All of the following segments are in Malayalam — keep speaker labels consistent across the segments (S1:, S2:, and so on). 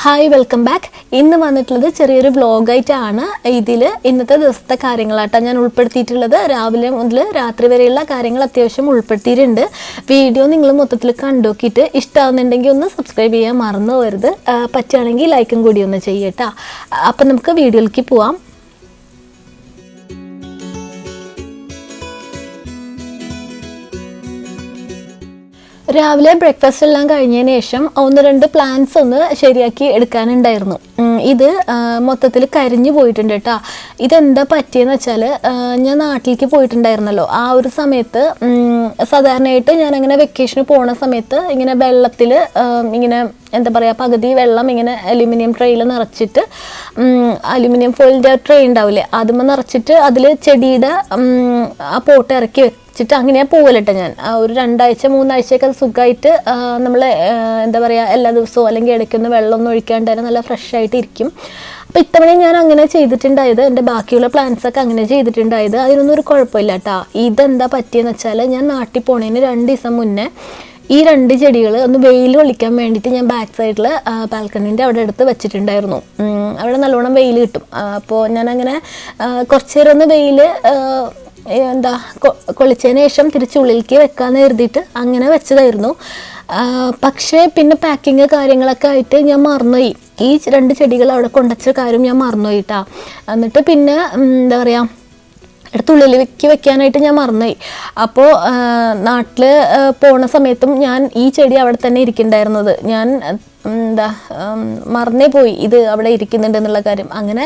S1: Hi welcome back. ഇന്ന് വന്നിട്ടുള്ളത് ചെറിയൊരു വ്ളോഗായിട്ടാണ്. ഇതിൽ ഇന്നത്തെ ദിവസത്തെ കാര്യങ്ങളായിട്ടാണ് ഞാൻ ഉൾപ്പെടുത്തിയിട്ടുള്ളത്. രാവിലെ മുതൽ രാത്രി വരെയുള്ള കാര്യങ്ങൾ അത്യാവശ്യം ഉൾപ്പെടുത്തിയിട്ടുണ്ട്. വീഡിയോ നിങ്ങൾ മൊത്തത്തിൽ കണ്ടുനോക്കിയിട്ട് ഇഷ്ടമാകുന്നുണ്ടെങ്കിൽ ഒന്ന് സബ്സ്ക്രൈബ് ചെയ്യാൻ മറന്നു പോകരുത്. പറ്റുകയാണെങ്കിൽ ലൈക്കും കൂടി ഒന്ന് ചെയ്യട്ടോ. അപ്പം നമുക്ക് വീഡിയോയിലേക്ക് പോവാം. രാവിലെ ബ്രേക്ക്ഫാസ്റ്റ് എല്ലാം കഴിഞ്ഞതിന് ശേഷം ഒന്ന് രണ്ട് പ്ലാന്റ്സ് ഒന്ന് ശരിയാക്കി എടുക്കാനുണ്ടായിരുന്നു. ഇത് മൊത്തത്തിൽ കരിഞ്ഞു പോയിട്ടുണ്ട് കേട്ടോ. ഇതെന്താ പറ്റിയെന്ന് വെച്ചാൽ ഞാൻ നാട്ടിലേക്ക് പോയിട്ടുണ്ടായിരുന്നല്ലോ. ആ ഒരു സമയത്ത് സാധാരണയായിട്ട് ഞാനങ്ങനെ വെക്കേഷന് പോണ സമയത്ത് ഇങ്ങനെ വെള്ളത്തിൽ ഇങ്ങനെ എന്താ പറയുക, പകുതി വെള്ളം ഇങ്ങനെ അലുമിനിയം ട്രേയിൽ നിറച്ചിട്ട്, അലുമിനിയം ഫോയിലിൻ്റെ ട്രേ ഉണ്ടാവില്ലേ, അതുമ്പോൾ നിറച്ചിട്ട് അതിൽ ചെടിയുടെ ആ പോട്ട് ഇറക്കി വെച്ചിട്ട് അങ്ങനെയാണ് പോകലട്ടെ. ഞാൻ ഒരു 2 ആഴ്ച 3 ആഴ്ചയൊക്കെ അത് സുഖമായിട്ട് നമ്മൾ എന്താ പറയുക, എല്ലാ ദിവസവും അല്ലെങ്കിൽ ഇടയ്ക്കൊന്ന് വെള്ളമൊന്നും ഒഴിക്കാണ്ട് തന്നെ നല്ല ഫ്രഷ് ആയിട്ട് ഇരിക്കും. അപ്പോൾ ഇത്തവണ ഞാൻ അങ്ങനെ ചെയ്തിട്ടുണ്ടായത്. എൻ്റെ ബാക്കിയുള്ള പ്ലാന്റ്സൊക്കെ അങ്ങനെ ചെയ്തിട്ടുണ്ടായത്. അതിനൊന്നും ഒരു കുഴപ്പമില്ല കേട്ടോ. ഇതെന്താ പറ്റിയെന്ന് വെച്ചാൽ ഞാൻ നാട്ടിൽ പോണതിന് 2 ദിവസം മുന്നേ ഈ 2 ചെടികൾ ഒന്ന് വെയിൽ കൊള്ളിക്കാൻ വേണ്ടിയിട്ട് ഞാൻ ബാക്ക് സൈഡിൽ ബാൽക്കണീൻ്റെ അവിടെ എടുത്ത് വെച്ചിട്ടുണ്ടായിരുന്നു. അവിടെ നല്ലോണം വെയിൽ കിട്ടും. അപ്പോൾ ഞാനങ്ങനെ കുറച്ച് നേരം ഒന്ന് വെയിൽ എന്താ കൊളിച്ചതിന് ശേഷം തിരിച്ചുള്ളിലേക്ക് വെക്കാമെന്ന് കരുതിയിട്ട് അങ്ങനെ വെച്ചതായിരുന്നു. പക്ഷേ പിന്നെ പാക്കിങ് കാര്യങ്ങളൊക്കെ ആയിട്ട് ഞാൻ മറന്നുപോയി. ഈ 2 ചെടികൾ അവിടെ കൊണ്ടുവച്ച കാര്യം ഞാൻ മറന്നുപോയിട്ടാ. എന്നിട്ട് പിന്നെ എന്താ പറയുക, എടുത്തുള്ളിലേക്ക് വെക്കാനായിട്ട് ഞാൻ മറന്നുപോയി. അപ്പോൾ നാട്ടിൽ പോണ സമയത്തും ഞാൻ ഈ ചെടി അവിടെ തന്നെ ഇരിക്കുന്നുണ്ടായിരുന്നത്. ഞാൻ എന്താ മറന്നേ പോയി ഇത് അവിടെ ഇരിക്കുന്നുണ്ട് എന്നുള്ള കാര്യം. അങ്ങനെ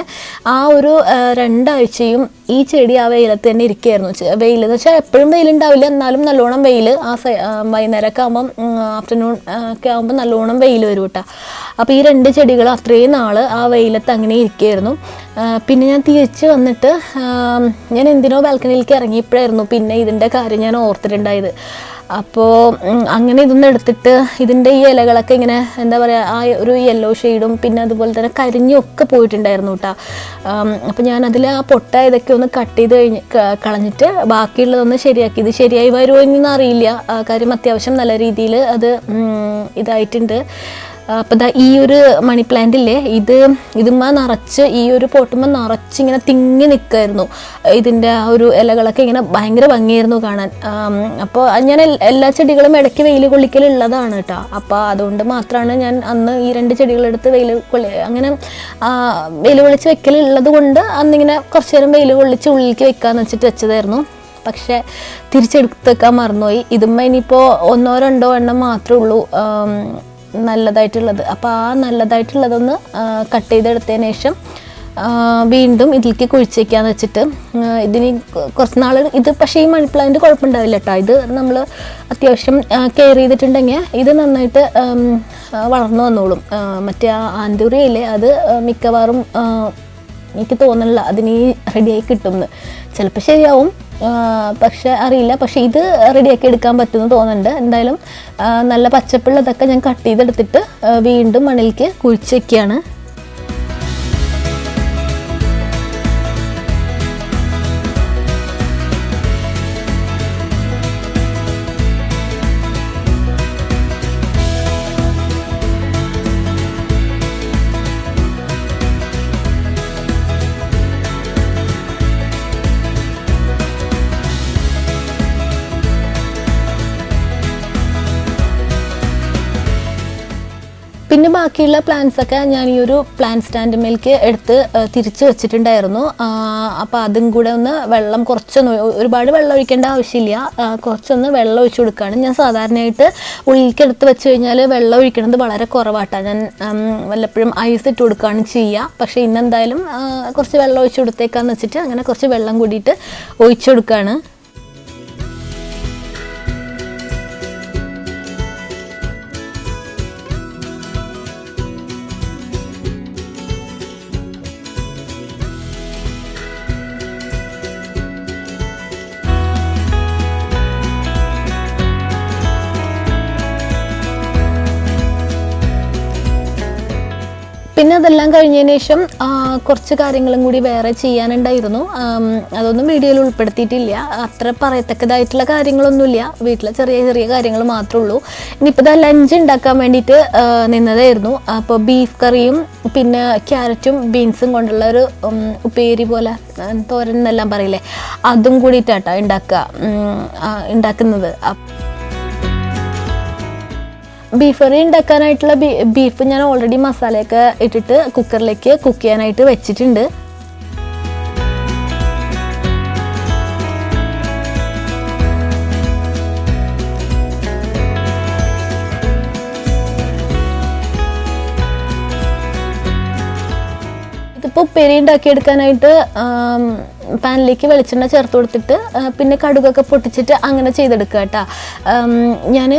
S1: ആ ഒരു 2 ആഴ്ചയും ഈ ചെടി ആ വെയിലത്ത് തന്നെ ഇരിക്കുകയായിരുന്നു. വെയിലെന്ന് വെച്ചാൽ എപ്പോഴും വെയിലുണ്ടാവില്ല, എന്നാലും നല്ലോണം വെയിൽ വൈകുന്നേരമൊക്കെ ആകുമ്പം ആഫ്റ്റർനൂൺ ഒക്കെ ആകുമ്പോൾ നല്ലോണം വെയിൽ വരും കേട്ടോ. അപ്പോൾ ഈ 2 ചെടികൾ അത്രയും നാൾ ആ വെയിലത്ത് അങ്ങനെ ഇരിക്കുകയായിരുന്നു. പിന്നെ ഞാൻ തിരിച്ച് വന്നിട്ട് ഞാൻ എന്തിനോ ബാൽക്കണിയിലേക്ക് ഇറങ്ങിയപ്പോഴായിരുന്നു പിന്നെ ഇതിൻ്റെ കാര്യം ഞാൻ ഓർത്തിട്ടുണ്ടായത്. അപ്പോൾ അങ്ങനെ ഇതൊന്നും എടുത്തിട്ട് ഇതിൻ്റെ ഈ ഇലകളൊക്കെ ഇങ്ങനെ എന്താ പറയുക, ആ ഒരു യെല്ലോ ഷെയ്ഡും പിന്നെ അതുപോലെ തന്നെ കരിഞ്ഞൊക്കെ പോയിട്ടുണ്ടായിരുന്നു കേട്ടോ. അപ്പോൾ ഞാനതിൽ ആ പൊട്ട ഇതൊക്കെ ഒന്ന് കട്ട് ചെയ്ത് കളഞ്ഞിട്ട് ബാക്കിയുള്ളതൊന്ന് ശരിയാക്കി. ഇത് ശരിയായി വരുമോ എന്നൊന്നും അറിയില്ല. കാര്യം അത്യാവശ്യം നല്ല രീതിയിൽ അത് ഇതായിട്ടുണ്ട്. അപ്പോൾ ഈ ഒരു മണി പ്ലാന്റ് ഇല്ലേ, ഇതുമ്മ നിറച്ച് ഈ ഒരു പോട്ടുമ്പോൾ നിറച്ചിങ്ങനെ തിങ്ങി നിൽക്കുമായിരുന്നു. ഇതിൻ്റെ ആ ഒരു ഇലകളൊക്കെ ഇങ്ങനെ ഭയങ്കര ഭംഗിയായിരുന്നു കാണാൻ. അപ്പോൾ ഞാൻ എല്ലാ ചെടികളും ഇടയ്ക്ക് വെയിൽ കൊള്ളിക്കലുള്ളതാണ് കേട്ടോ. അപ്പോൾ അതുകൊണ്ട് മാത്രമാണ് ഞാൻ അന്ന് ഈ 2 ചെടികളെടുത്ത് അങ്ങനെ വെയിൽ കൊള്ളിച്ച് വെക്കലുള്ളത് കൊണ്ട് അന്നിങ്ങനെ കുറച്ച് നേരം വെയിൽ കൊള്ളിച്ച് ഉള്ളിലേക്ക് വെക്കാമെന്ന് വെച്ചിട്ട് വെച്ചതായിരുന്നു. പക്ഷേ തിരിച്ചെടുത്ത് വെക്കാൻ മറന്നുപോയി. ഇതുമ്മ ഇനിയിപ്പോൾ 1-2 എണ്ണം മാത്രമേ ഉള്ളൂ നല്ലതായിട്ടുള്ളത്. അപ്പോൾ ആ നല്ലതായിട്ടുള്ളതൊന്ന് കട്ട് ചെയ്തെടുത്തതിന് ശേഷം വീണ്ടും ഇതിലേക്ക് കുഴിച്ച് വയ്ക്കാന്ന് വെച്ചിട്ട് ഇതിന് കുറച്ച് നാൾ ഇത്. പക്ഷേ ഈ മണി പ്ലാന്റ് കുഴപ്പമുണ്ടാവില്ല കേട്ടോ. ഇത് നമ്മൾ അത്യാവശ്യം കെയർ ചെയ്തിട്ടുണ്ടെങ്കിൽ ഇത് നന്നായിട്ട് വളർന്നു വന്നോളും. മറ്റേ ആ ആന്തൂറിയയില്ലേ, അത് മിക്കവാറും എനിക്ക് തോന്നുന്നില്ല അതിന് റെഡിയായി കിട്ടുമെന്ന്. ചിലപ്പോൾ ശരിയാവും, പക്ഷെ അറിയില്ല. പക്ഷെ ഇത് റെഡിയാക്കി എടുക്കാൻ പറ്റുമെന്ന് തോന്നുന്നുണ്ട്. എന്തായാലും നല്ല പച്ചപ്പുള്ളതൊക്കെ ഞാൻ കട്ട് ചെയ്തെടുത്തിട്ട് വീണ്ടും മണ്ണിലേക്ക് കുഴിച്ച് വയ്ക്കുകയാണ്. പിന്നെ ബാക്കിയുള്ള പ്ലാന്റ്സൊക്കെ ഞാൻ ഈ ഒരു പ്ലാന്റ് സ്റ്റാൻഡിലേക്ക് എടുത്ത് തിരിച്ച് വെച്ചിട്ടുണ്ടായിരുന്നു. അപ്പോൾ അതും കൂടെ ഒന്ന് വെള്ളം കുറച്ചൊന്ന്, ഒരുപാട് വെള്ളം ഒഴിക്കേണ്ട ആവശ്യമില്ല, കുറച്ചൊന്ന് വെള്ളം ഒഴിച്ചു കൊടുക്കുകയാണ്. ഞാൻ സാധാരണയായിട്ട് ഉള്ളിലേക്ക് എടുത്ത് വെച്ച് കഴിഞ്ഞാൽ വെള്ളം ഒഴിക്കുന്നത് വളരെ കുറവായിട്ടാണ്. ഞാൻ വല്ലപ്പോഴും ഐസ് ഇട്ട് കൊടുക്കുകയാണ് ചെയ്യുക. പക്ഷേ ഇന്നെന്തായാലും കുറച്ച് വെള്ളം ഒഴിച്ചു കൊടുത്തേക്കാന്ന് വെച്ചിട്ട് അങ്ങനെ കുറച്ച് വെള്ളം കൂടിയിട്ട് ഒഴിച്ചു കൊടുക്കുകയാണ്. പിന്നെ അതെല്ലാം കഴിഞ്ഞതിന് ശേഷം കുറച്ച് കാര്യങ്ങളും കൂടി വേറെ ചെയ്യാനുണ്ടായിരുന്നു. അതൊന്നും വീഡിയോയിൽ ഉൾപ്പെടുത്തിയിട്ടില്ല. അത്ര പറയത്തക്കതായിട്ടുള്ള കാര്യങ്ങളൊന്നുമില്ല, വീട്ടിലെ ചെറിയ ചെറിയ കാര്യങ്ങൾ മാത്രമേ ഉള്ളൂ. ഇനിയിപ്പോൾ ലഞ്ച് ഉണ്ടാക്കാൻ വേണ്ടിയിട്ട് നിന്നതായിരുന്നു. അപ്പോൾ ബീഫ് കറിയും പിന്നെ ക്യാരറ്റും ബീൻസും കൊണ്ടുള്ള ഒരു ഉപ്പേരി പോലെ തോരൻ എന്നെല്ലാം പറയില്ലേ, അതും കൂടിയിട്ടാട്ടോ ഉണ്ടാക്കുന്നത്. ബീഫ് കറി ഉണ്ടാക്കാനായിട്ടുള്ള ബീഫ് ഞാൻ ഓൾറെഡി മസാലയൊക്കെ ഇട്ടിട്ട് കുക്കറിലേക്ക് കുക്ക് ചെയ്യാനായിട്ട് വെച്ചിട്ടുണ്ട്. ഇതിപ്പോൾ ഉപ്പേരി ഉണ്ടാക്കിയെടുക്കാനായിട്ട് പാനിലേക്ക് വെളിച്ചെണ്ണ ചേർത്ത് കൊടുത്തിട്ട് പിന്നെ കടുകൊക്കെ പൊട്ടിച്ചിട്ട് അങ്ങനെ ചെയ്തെടുക്കുക കേട്ടോ. ഞാൻ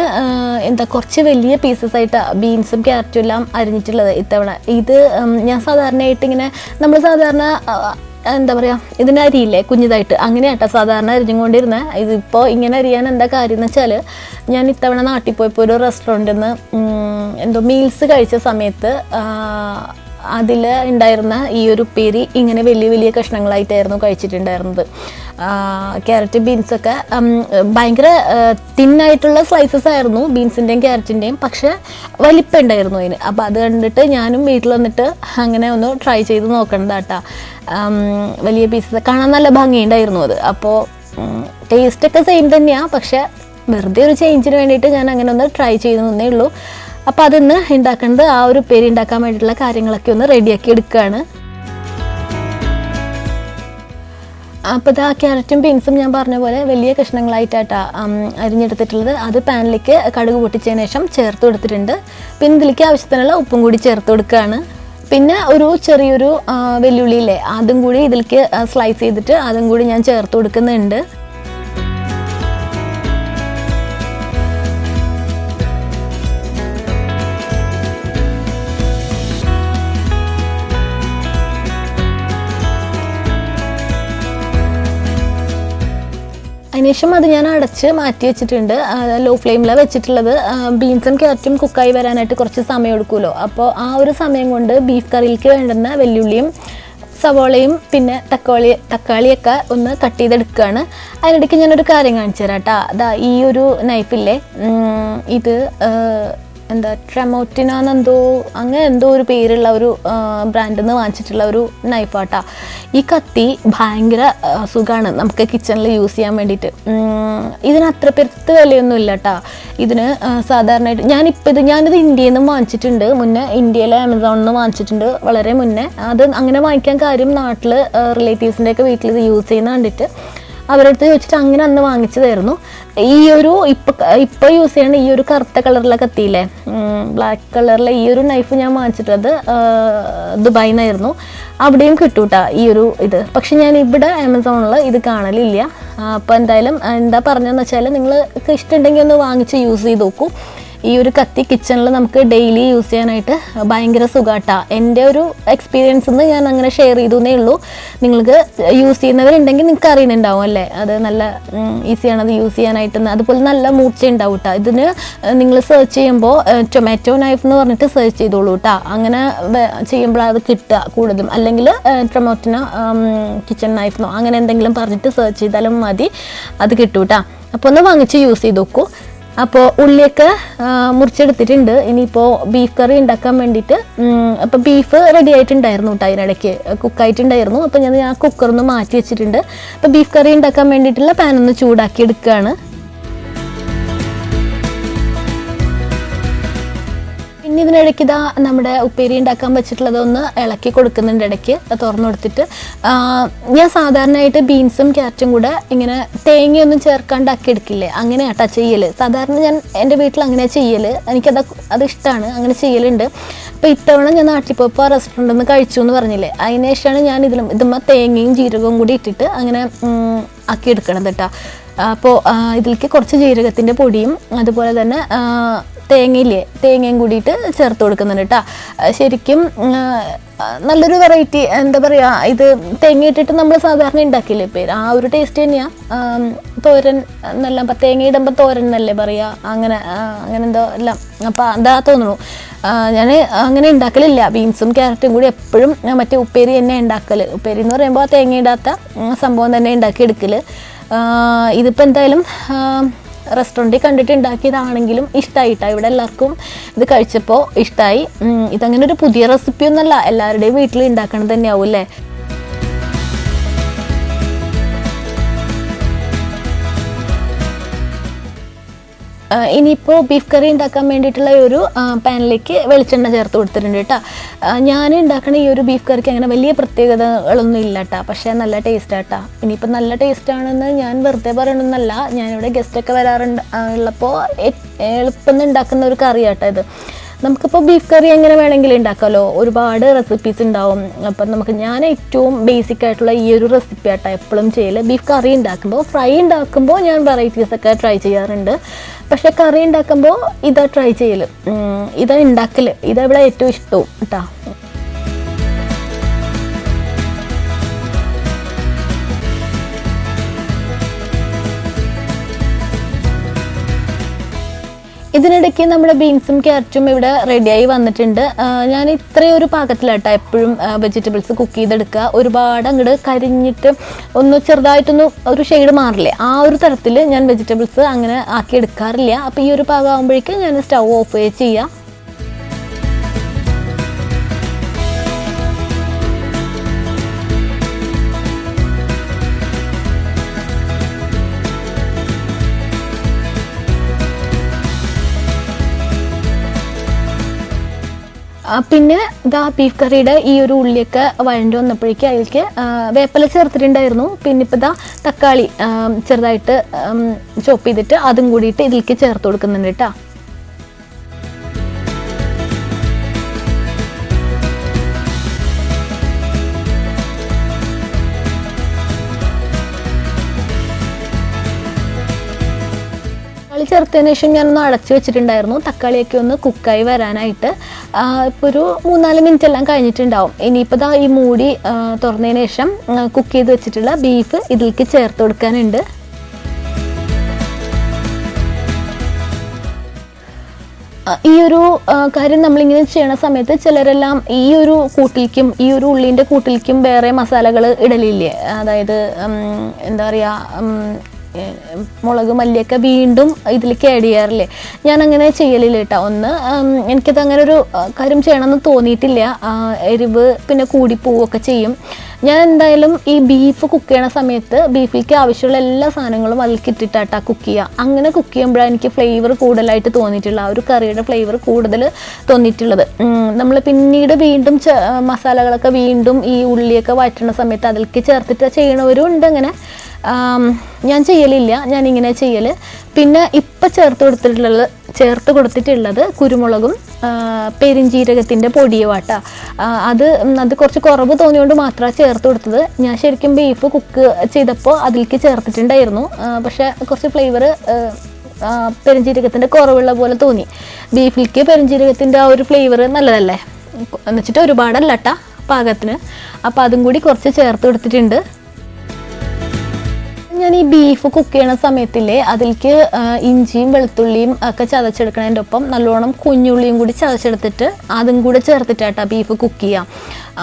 S1: കുറച്ച് വലിയ പീസസ് ആയിട്ട് ബീൻസും ക്യാരറ്റും എല്ലാം അരിഞ്ഞിട്ടുള്ളത് ഇത്തവണ. ഇത് ഞാൻ സാധാരണയായിട്ട് ഇങ്ങനെ നമ്മൾ സാധാരണ ഇതിന് അരിയില്ലേ കുഞ്ഞിതായിട്ട്, അങ്ങനെയാട്ടോ സാധാരണ അരിഞ്ഞുകൊണ്ടിരുന്നത്. ഇതിപ്പോൾ ഇങ്ങനെ അരിയാൻ എന്താ കാര്യം എന്ന് വെച്ചാൽ, ഞാൻ ഇത്തവണ നാട്ടിൽ പോയപ്പോൾ ഒരു റെസ്റ്റോറൻറ്റിൽ നിന്ന് മീൽസ് കഴിച്ച സമയത്ത് അതിൽ ഉണ്ടായിരുന്ന ഈ ഒരു ഉപ്പേരി ഇങ്ങനെ വലിയ വലിയ കഷ്ണങ്ങളായിട്ടായിരുന്നു കഴിച്ചിട്ടുണ്ടായിരുന്നത്. ക്യാരറ്റ് ബീൻസൊക്കെ ഭയങ്കര തിന്നായിട്ടുള്ള സ്ലൈസസ് ആയിരുന്നു ബീൻസിൻ്റെയും ക്യാരറ്റിൻ്റെയും, പക്ഷേ വലിപ്പം ഉണ്ടായിരുന്നു അതിന്. അപ്പോൾ അത് കണ്ടിട്ട് ഞാനും വീട്ടിൽ വന്നിട്ട് അങ്ങനെ ഒന്ന് ട്രൈ ചെയ്ത് നോക്കണതാട്ടാ. വലിയ പീസസ് കാണാൻ നല്ല ഭംഗിയുണ്ടായിരുന്നു അത്. അപ്പോൾ ടേസ്റ്റൊക്കെ സെയിം തന്നെയാണ്, പക്ഷേ വെറുതെ ഒരു ചേഞ്ചിന് വേണ്ടിയിട്ട് ഞാൻ അങ്ങനെ ഒന്ന് ട്രൈ ചെയ്തേ ഉള്ളൂ. അപ്പോൾ അതിന്ന് ഉണ്ടാക്കേണ്ടത് ആ ഒരു ഉപ്പേരി ഉണ്ടാക്കാൻ വേണ്ടിയിട്ടുള്ള കാര്യങ്ങളൊക്കെ ഒന്ന് റെഡിയാക്കി എടുക്കുകയാണ്. അപ്പോൾ ഇത് ആ ക്യാരറ്റും ബീൻസും ഞാൻ പറഞ്ഞ പോലെ വലിയ കഷ്ണങ്ങളായിട്ടാണ് അരിഞ്ഞെടുത്തിട്ടുള്ളത്. അത് പാനിലേക്ക് കടുക് പൊട്ടിച്ചതിന് ശേഷം ചേർത്ത് കൊടുത്തിട്ടുണ്ട്. പിന്നെ ഇതിലേക്ക് ആവശ്യത്തിനുള്ള ഉപ്പും കൂടി ചേർത്ത് കൊടുക്കുകയാണ്. പിന്നെ ഒരു ചെറിയൊരു വെല്ലുള്ളിയില്ലേ, അതും കൂടി ഇതിലേക്ക് സ്ലൈസ് ചെയ്തിട്ട് അതും കൂടി ഞാൻ ചേർത്ത് കൊടുക്കുന്നുണ്ട്. അതിനുശേഷം അത് ഞാൻ അടച്ച് മാറ്റി വെച്ചിട്ടുണ്ട്. ലോ ഫ്ലെയിമിലാണ് വെച്ചിട്ടുള്ളത്. ബീൻസും ക്യാരറ്റും കുക്കായി വരാനായിട്ട് കുറച്ച് സമയം എടുക്കുമല്ലോ. അപ്പോൾ ആ ഒരു സമയം കൊണ്ട് ബീഫ് കറിയിലേക്ക് വേണ്ടുന്ന വെല്ലുള്ളിയും സവോളയും പിന്നെ തക്കാളിയൊക്കെ ഒന്ന് കട്ട് ചെയ്തെടുക്കുകയാണ്. അതിനിടയ്ക്ക് ഞാനൊരു കാര്യം കാണിച്ചു തരാം കേട്ടോ. അതാ ഈ ഒരു നൈഫില്ലേ, ഇത് ട്രെമോട്ടിനാന്നെന്തോ അങ്ങനെ എന്തോ ഒരു പേരുള്ള ഒരു ബ്രാൻഡിൽ നിന്ന് വാങ്ങിച്ചിട്ടുള്ള ഒരു നൈഫാട്ടാ. ഈ കത്തി ഭയങ്കര സുഖമാണ് നമുക്ക് കിച്ചണിൽ യൂസ് ചെയ്യാൻ വേണ്ടിയിട്ട്. ഇതിന് അത്ര പെരുത്ത് വിലയൊന്നും ഇല്ല കേട്ടോ. ഇതിന് സാധാരണയായിട്ട് ഞാനിത് ഇന്ത്യയിൽ നിന്നും വാങ്ങിച്ചിട്ടുണ്ട് മുന്നേ. ഇന്ത്യയിലെ ആമസോണിൽ നിന്ന് വാങ്ങിച്ചിട്ടുണ്ട് വളരെ മുന്നേ. അത് അങ്ങനെ വാങ്ങിക്കാൻ കാര്യം, നാട്ടിൽ റിലേറ്റീവ്സിൻ്റെ ഒക്കെ വീട്ടിൽ ഇത് യൂസ് ചെയ്യുന്ന കണ്ടിട്ട് അവരടുത്ത് ചോദിച്ചിട്ട് അങ്ങനെ അന്ന് വാങ്ങിച്ചതായിരുന്നു. ഈ ഒരു ഇപ്പോൾ യൂസ് ചെയ്യണ ഈ ഒരു കറുത്ത കളറിലെ കത്തിയില്ലേ, ബ്ലാക്ക് കളറിലെ ഈ ഒരു നൈഫ് ഞാൻ വാങ്ങിച്ചിട്ടത് ദുബായിൽ നിന്നായിരുന്നു. അവിടെയും കിട്ടൂട്ടാ ഈ ഒരു ഇത്. പക്ഷെ ഞാൻ ഇവിടെ ആമസോണിൽ ഇത് കാണലില്ല. അപ്പോൾ എന്തായാലും എന്താ പറഞ്ഞതെന്ന് വെച്ചാൽ, നിങ്ങൾക്ക് ഇഷ്ടമുണ്ടെങ്കിൽ ഒന്ന് വാങ്ങിച്ച് യൂസ് ചെയ്ത് നോക്കൂ. ഈ ഒരു കത്തി കിച്ചണിൽ നമുക്ക് ഡെയിലി യൂസ് ചെയ്യാനായിട്ട് ഭയങ്കര സുഖാട്ടാ. എൻ്റെ ഒരു എക്സ്പീരിയൻസിൽ നിന്ന് ഞാൻ അങ്ങനെ ഷെയർ ചെയ്തേ ഉള്ളൂ. നിങ്ങൾക്ക് യൂസ് ചെയ്യുന്നവരുണ്ടെങ്കിൽ നിങ്ങൾക്ക് അറിയുന്നുണ്ടാവും അല്ലേ, അത് നല്ല ഈസിയാണ് അത് യൂസ് ചെയ്യാനായിട്ട്. അതുപോലെ നല്ല മൂർച്ച ഉണ്ടാവും കേട്ടോ. ഇതിന് നിങ്ങൾ സെർച്ച് ചെയ്യുമ്പോൾ ടൊമാറ്റോ നൈഫ് എന്ന് പറഞ്ഞിട്ട് സെർച്ച് ചെയ്തോളൂ കേട്ടോ. അങ്ങനെ ചെയ്യുമ്പോഴാണ് അത് കിട്ടുക കൂടുതലും. അല്ലെങ്കിൽ ടൊമാറ്റോ കിച്ചൺ നൈഫെന്നോ അങ്ങനെ എന്തെങ്കിലും പറഞ്ഞിട്ട് സെർച്ച് ചെയ്താലും മതി, അത് കിട്ടും കേട്ടോ. അപ്പോൾ ഒന്ന് വാങ്ങിച്ച് യൂസ് ചെയ്ത് നോക്കൂ. അപ്പോൾ ഉള്ളിയൊക്കെ മുറിച്ചെടുത്തിട്ടുണ്ട്. ഇനിയിപ്പോൾ ബീഫ് കറി ഉണ്ടാക്കാൻ വേണ്ടിയിട്ട് അപ്പോൾ ബീഫ് റെഡി ആയിട്ടുണ്ടായിരുന്നു കേട്ടോ, അതിനിടയ്ക്ക് കുക്കായിട്ടുണ്ടായിരുന്നു. അപ്പോൾ ഞാൻ ആ കുക്കറൊന്ന് മാറ്റി വെച്ചിട്ടുണ്ട്. അപ്പോൾ ബീഫ് കറി ഉണ്ടാക്കാൻ വേണ്ടിയിട്ടുള്ള പാനൊന്ന് ചൂടാക്കി എടുക്കുകയാണ്. പിന്നെ ഇതിനിടയ്ക്ക് ഇതാ നമ്മുടെ ഉപ്പേരി ഉണ്ടാക്കാൻ വെച്ചിട്ടുള്ളതൊന്ന് ഇളക്കി കൊടുക്കുന്നുണ്ട് ഇടയ്ക്ക് തുറന്നു കൊടുത്തിട്ട്. ഞാൻ സാധാരണയായിട്ട് ബീൻസും ക്യാരറ്റും കൂടെ ഇങ്ങനെ തേങ്ങയൊന്നും ചേർക്കാണ്ടാക്കി എടുക്കില്ലേ, അങ്ങനെയാട്ടാ ചെയ്യൽ. സാധാരണ ഞാൻ എൻ്റെ വീട്ടിൽ അങ്ങനെയാണ് ചെയ്യൽ. അത് ഇഷ്ടമാണ്, അങ്ങനെ ചെയ്യലുണ്ട്. അപ്പോൾ ഇത്തവണ ഞാൻ നാട്ടിൽ പോയപ്പോൾ റെസ്റ്റോറൻറ്റിൽ നിന്ന് കഴിച്ചു എന്ന് പറഞ്ഞില്ലേ, അതിന് ശേഷമാണ് ഞാൻ ഇതുമ്മ തേങ്ങയും ജീരകവും കൂടി ഇട്ടിട്ട് അങ്ങനെ ആക്കിയെടുക്കണം കേട്ടോ. അപ്പോൾ ഇതിലേക്ക് കുറച്ച് ജീരകത്തിൻ്റെ പൊടിയും അതുപോലെ തന്നെ തേങ്ങയും കൂടിയിട്ട് ചേർത്ത് കൊടുക്കുന്നുണ്ട് കേട്ടോ. ശരിക്കും നല്ലൊരു വെറൈറ്റി, എന്താ പറയുക, ഇത് തേങ്ങ ഇട്ടിട്ട് നമ്മൾ സാധാരണ ഉണ്ടാക്കില്ലേ പേര്, ആ ഒരു ടേസ്റ്റ് തന്നെയാണ്. തോരൻ എന്നെല്ലാം തേങ്ങ ഇടുമ്പോൾ തോരൻ എന്നല്ലേ പറയുക, അങ്ങനെ എന്തോ എല്ലാം. അപ്പം അതാ തോന്നുന്നു. ഞാൻ അങ്ങനെ ഉണ്ടാക്കലില്ല. ബീൻസും ക്യാരറ്റും കൂടി എപ്പോഴും മറ്റേ ഉപ്പേരി തന്നെ ഉണ്ടാക്കൽ. ഉപ്പേരി എന്ന് പറയുമ്പോൾ ആ തേങ്ങ ഇടാത്ത സംഭവം തന്നെ ഉണ്ടാക്കി എടുക്കൽ. ഇതിപ്പോൾ എന്തായാലും റെസ്റ്റോറൻറ്റിൽ കണ്ടിട്ട് ഉണ്ടാക്കിയതാണെങ്കിലും ഇഷ്ടമായിട്ടാണ്. ഇവിടെ എല്ലാവർക്കും ഇത് കഴിച്ചപ്പോൾ ഇഷ്ടമായി. ഇതങ്ങനെ ഒരു പുതിയ റെസിപ്പിയൊന്നുമല്ല, എല്ലാവരുടെയും വീട്ടിൽ ഉണ്ടാക്കണത് തന്നെയാവും അല്ലേ. ഇനിയിപ്പോൾ ബീഫ് കറി ഉണ്ടാക്കാൻ വേണ്ടിയിട്ടുള്ള ഒരു പാനിലേക്ക് വെളിച്ചെണ്ണ ചേർത്ത് കൊടുത്തിട്ടുണ്ട് കേട്ടോ. ഞാൻ ഉണ്ടാക്കണ ഈ ഒരു ബീഫ് കറിക്ക് അങ്ങനെ വലിയ പ്രത്യേകതകളൊന്നും ഇല്ല കേട്ടോ, പക്ഷേ നല്ല ടേസ്റ്റാണ് കേട്ടോ. ഇനിയിപ്പോൾ നല്ല ടേസ്റ്റാണെന്ന് ഞാൻ വെറുതെ പറയണമെന്നല്ല, ഞാനിവിടെ ഗസ്റ്റൊക്കെ വരാറുണ്ട് ഉള്ളപ്പോൾ എളുപ്പം ഉണ്ടാക്കുന്ന ഒരു കറിയാട്ടോ ഇത്. നമുക്കിപ്പോൾ ബീഫ് കറി എങ്ങനെ വേണമെങ്കിലും ഉണ്ടാക്കാമല്ലോ, ഒരുപാട് റെസിപ്പീസ് ഉണ്ടാവും. അപ്പം ഞാൻ ഏറ്റവും ബേസിക് ആയിട്ടുള്ള ഈ ഒരു റെസിപ്പി ആട്ടോ എപ്പോഴും ചെയ്യൽ. ബീഫ് കറി ഉണ്ടാക്കുമ്പോൾ, ഫ്രൈ ഉണ്ടാക്കുമ്പോൾ ഞാൻ വെറൈറ്റീസൊക്കെ ട്രൈ ചെയ്യാറുണ്ട്. പക്ഷേ കറി ഉണ്ടാക്കുമ്പോൾ ഇതാ ട്രൈ ചെയ്യൽ, ഇതാ ഉണ്ടാക്കൽ, ഇതാ ഇവിടെ ഏറ്റവും ഇഷ്ടവും കേട്ടോ. ഇതിനിടയ്ക്ക് നമ്മുടെ ബീൻസും ക്യാരറ്റും ഇവിടെ റെഡിയായി വന്നിട്ടുണ്ട്. ഞാൻ ഇത്രയും ഒരു പാകത്തിലാട്ടോ എപ്പോഴും വെജിറ്റബിൾസ് കുക്ക് ചെയ്തെടുക്കുക. ഒരുപാട് അങ്ങോട്ട് കരിഞ്ഞിട്ട് ഒന്ന് ചെറുതായിട്ടൊന്ന് ഒരു ഷെയ്ഡ് മാറില്ലേ, ആ ഒരു തരത്തിൽ ഞാൻ വെജിറ്റബിൾസ് അങ്ങനെ ആക്കി എടുക്കാറില്ല. അപ്പോൾ ഈ ഒരു പാകം ആകുമ്പോഴേക്കും ഞാൻ സ്റ്റൗ ഓഫ് ചെയ്യാം. പിന്നെ ഇതാ ബീഫ് കറിയുടെ ഈ ഒരു ഉള്ളിയൊക്കെ വഴണ്ടി വന്നപ്പോഴേക്കും അതിലേക്ക് വേപ്പില ചേർത്തിട്ടുണ്ടായിരുന്നു. പിന്നെ ഇപ്പോൾ ഇതാ തക്കാളി ചെറുതായിട്ട് ചോപ്പ് ചെയ്തിട്ട് അതും കൂടിയിട്ട് ഇതിലേക്ക് ചേർത്ത് കൊടുക്കുന്നുണ്ട് കേട്ടോ. തക്കാളി ചേർത്തതിന് ശേഷം ഞാനൊന്ന് അടച്ചു വെച്ചിട്ടുണ്ടായിരുന്നു, തക്കാളിയൊക്കെ ഒന്ന് കുക്കായി വരാനായിട്ട്. ഇപ്പോൾ ഒരു 3-4 മിനിറ്റ് എല്ലാം കഴിഞ്ഞിട്ടുണ്ടാവും. ഇനിയിപ്പോൾ ദാ ഈ മൂടി തുറന്നതിന് ശേഷം കുക്ക് ചെയ്ത് വെച്ചിട്ടുള്ള ബീഫ് ഇതിലേക്ക് ചേർത്ത് കൊടുക്കാനുണ്ട്. ഈ ഒരു കാര്യം നമ്മളിങ്ങനെ ചെയ്യണ സമയത്ത് ചിലരെല്ലാം ഈ ഒരു കൂട്ടിലേക്കും ഈ ഒരു ഉള്ളിൻ്റെ കൂട്ടിലേക്കും വേറെ മസാലകൾ ഇടലില്ലേ, അതായത് എന്താ പറയുക, മുളക് മല്ലിയൊക്കെ വീണ്ടും ഇതിലേക്ക് ആഡ് ചെയ്യാറില്ലേ. ഞാൻ അങ്ങനെ ചെയ്യലില്ല കേട്ടോ. എനിക്കത് അങ്ങനെ ഒരു കാര്യം ചെയ്യണമെന്ന് തോന്നിയിട്ടില്ല. എരിവ് പിന്നെ കൂടിപ്പോവുകയൊക്കെ ചെയ്യും. ഞാൻ എന്തായാലും ഈ ബീഫ് കുക്ക് ചെയ്യണ സമയത്ത് ബീഫിലേക്ക് ആവശ്യമുള്ള എല്ലാ സാധനങ്ങളും അതിലേക്ക് ഇട്ടിട്ടാട്ടാ കുക്ക് ചെയ്യുക. അങ്ങനെ കുക്ക് ചെയ്യുമ്പോഴാണ് എനിക്ക് ഫ്ലേവർ കൂടുതലായിട്ട് തോന്നിയിട്ടുള്ളത്, ആ ഒരു കറിയുടെ ഫ്ലേവർ കൂടുതൽ തോന്നിയിട്ടുള്ളത്. നമ്മൾ പിന്നീട് വീണ്ടും മസാലകളൊക്കെ വീണ്ടും ഈ ഉള്ളിയൊക്കെ വഴറ്റുന്ന സമയത്ത് അതിലേക്ക് ചേർത്തിട്ട് ചെയ്യണവരും ഉണ്ട്. അങ്ങനെ ഞാൻ ചെയ്യലില്ല, ഞാനിങ്ങനെ ചെയ്യൽ. പിന്നെ ഇപ്പം ചേർത്ത് കൊടുത്തിട്ടുള്ളത് കുരുമുളകും പെരിഞ്ജീരകത്തിൻ്റെ പൊടിയുമാട്ടാ. അത് കുറച്ച് കുറവ് തോന്നിയോണ്ട് മാത്രമാണ് ചേർത്ത് കൊടുത്തത്. ഞാൻ ശരിക്കും ബീഫ് കുക്ക് ചെയ്തപ്പോൾ അതിലേക്ക് ചേർത്തിട്ടുണ്ടായിരുന്നു, പക്ഷേ കുറച്ച് ഫ്ലേവർ പെരിഞ്ജീരകത്തിൻ്റെ കുറവുള്ള പോലെ തോന്നി. ബീഫിലേക്ക് പെരിഞ്ജീരകത്തിൻ്റെ ആ ഒരു ഫ്ലേവർ നല്ലതല്ലേ എന്ന് വെച്ചിട്ട് ഒരുപാടല്ല കേട്ടാ, പാകത്തിന്. അപ്പോൾ അതും കൂടി കുറച്ച് ചേർത്ത് കൊടുത്തിട്ടുണ്ട്. ഞാൻ ഈ ബീഫ് കുക്ക് ചെയ്യണ സമയത്തില്ലേ അതിലേക്ക് ഇഞ്ചിയും വെളുത്തുള്ളിയും ഒക്കെ ചതച്ചെടുക്കണതിൻ്റെ ഒപ്പം നല്ലോണം കുഞ്ഞുള്ളിയും കൂടി ചതച്ചെടുത്തിട്ട് അതും കൂടെ ചേർത്തിട്ടാട്ടാ ബീഫ് കുക്ക് ചെയ്യാം.